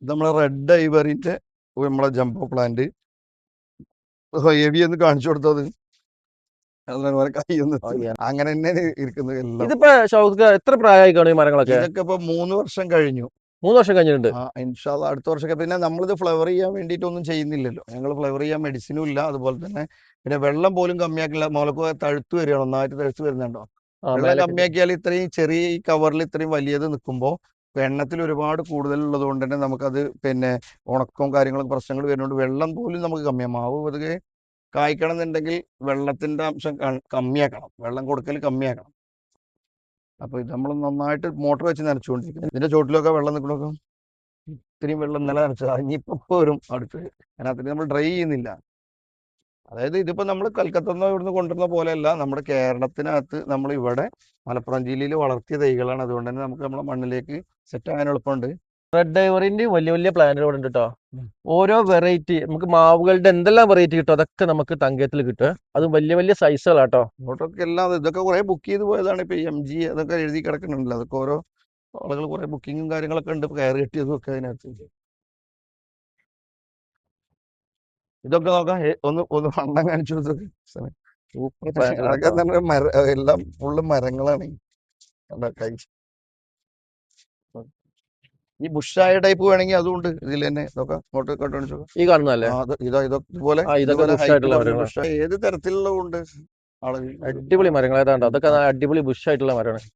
നമ്മളെ റെഡ് ഐവറിന്റെ നമ്മളെ jumbo plant heavy എന്ന് കാണിച്ചു കൊടുത്തത് അങ്ങനെ തന്നെ ഇരിക്കുന്നത് എല്ലാം. ഇതിപ്പോ ഷൗക്ക് എത്ര പ്രായമായി കാണും ഈ മരങ്ങളൊക്കെ? ഇതൊക്കെ ഇപ്പൊ 3 വർഷം കഴിഞ്ഞു. 3 വർഷം കഴിഞ്ഞിട്ടുണ്ട്. ഇൻഷാ അല്ലാഹ് അടുത്ത വർഷമൊക്കെ. പിന്നെ നമ്മളിത് ഫ്ലവർ ചെയ്യാൻ വേണ്ടിയിട്ടൊന്നും ചെയ്യുന്നില്ലല്ലോ. ഞങ്ങൾ ഫ്ലവർ ചെയ്യാൻ മെഡിസിനും ഇല്ല. അതുപോലെ തന്നെ പിന്നെ വെള്ളം പോലും കമ്മിയാക്കില്ല. മുളക് തഴുത്ത് വരികയാണ്, ഒന്നായിട്ട് തഴുത്ത് വരുന്നുണ്ടോ. വെള്ളം കമ്മിയാക്കിയാൽ ഇത്രയും ചെറിയ ഈ കവറിൽ ഇത്രയും വലിയത് നിൽക്കുമ്പോൾ എണ്ണത്തിൽ ഒരുപാട് കൂടുതലുള്ളത് കൊണ്ട് തന്നെ നമുക്കത് പിന്നെ ഉണക്കവും കാര്യങ്ങളും പ്രശ്നങ്ങൾ വരുന്നതുകൊണ്ട് വെള്ളം പോലും നമുക്ക് കമ്മിയാകും. മാവ് പൊതുവെ കായ്ക്കണം എന്നുണ്ടെങ്കിൽ വെള്ളത്തിന്റെ അംശം കമ്മിയാക്കണം, വെള്ളം കൊടുക്കൽ കമ്മിയാക്കണം. അപ്പൊ ഇത് നമ്മൾ നന്നായിട്ട് മോട്ടർ വെച്ച് നനച്ചുകൊണ്ടിരിക്കുന്നത്. ഇതിന്റെ ചോട്ടിലൊക്കെ വെള്ളം നിൽക്കണമൊക്കെ ഇത്രയും വെള്ളം ഇന്നലെ നനച്ചത് ഇനിയിപ്പോ വരും അടുത്ത്. അതിനകത്ത് നമ്മൾ ഡ്രൈ ചെയ്യുന്നില്ല. അതായത് ഇതിപ്പോ നമ്മൾ കൽക്കത്തന്ന് ഇവിടുന്ന് കൊണ്ടുവരുന്ന പോലെയല്ല, നമ്മുടെ കേരളത്തിനകത്ത് നമ്മൾ ഇവിടെ മലപ്പുറം ജില്ലയിൽ വളർത്തിയ തൈകളാണ്. അതുകൊണ്ട് തന്നെ നമുക്ക് നമ്മുടെ മണ്ണിലേക്ക് സെറ്റ് ആകാൻ എളുപ്പമുണ്ട്. റെഡ് ഐവറിന്റെ വലിയ വലിയ പ്ലാന്റുകൾ ഉണ്ട് കേട്ടോ. ഓരോ വെറൈറ്റി നമുക്ക് മാവുകളുടെ എന്തെല്ലാം വെറൈറ്റി കിട്ടും അതൊക്കെ നമുക്ക് തങ്കയത്തിൽ കിട്ടുക. അത് വലിയ വലിയ സൈസുകളാട്ടോ. ഇങ്ങോട്ടൊക്കെ എല്ലാം ഇതൊക്കെ കുറെ ബുക്ക് ചെയ്ത് പോയതാണ്. ഇപ്പൊ MG അതൊക്കെ എഴുതി കിടക്കുന്നുണ്ടല്ലോ. അതൊക്കെ ഓരോ ആളുകൾ കുറെ ബുക്കിങ്ങും കാര്യങ്ങളൊക്കെ ഉണ്ട്. കയർ കെട്ടിയതും ഒക്കെ അതിനകത്ത്. ഇതൊക്കെ നോക്കാം. ഒന്ന് വണ്ണം കാണിച്ചു കൊടുത്തൊക്കെ. അതൊക്കെ എല്ലാം ഫുള്ള് മരങ്ങളാണ്. ഈ ബുഷായ ടൈപ്പ് വേണമെങ്കിൽ അതുകൊണ്ട് ഇതിൽ തന്നെ നോക്കാം. ഈ കാണുന്നല്ലേ ഇതുപോലെ ഏത് തരത്തിലുള്ള ഉണ്ട്. അടിപൊളി മരങ്ങൾ ഏതാണ്ട് അതൊക്കെ അടിപൊളി ബുഷ് ആയിട്ടുള്ള മരമാണ്.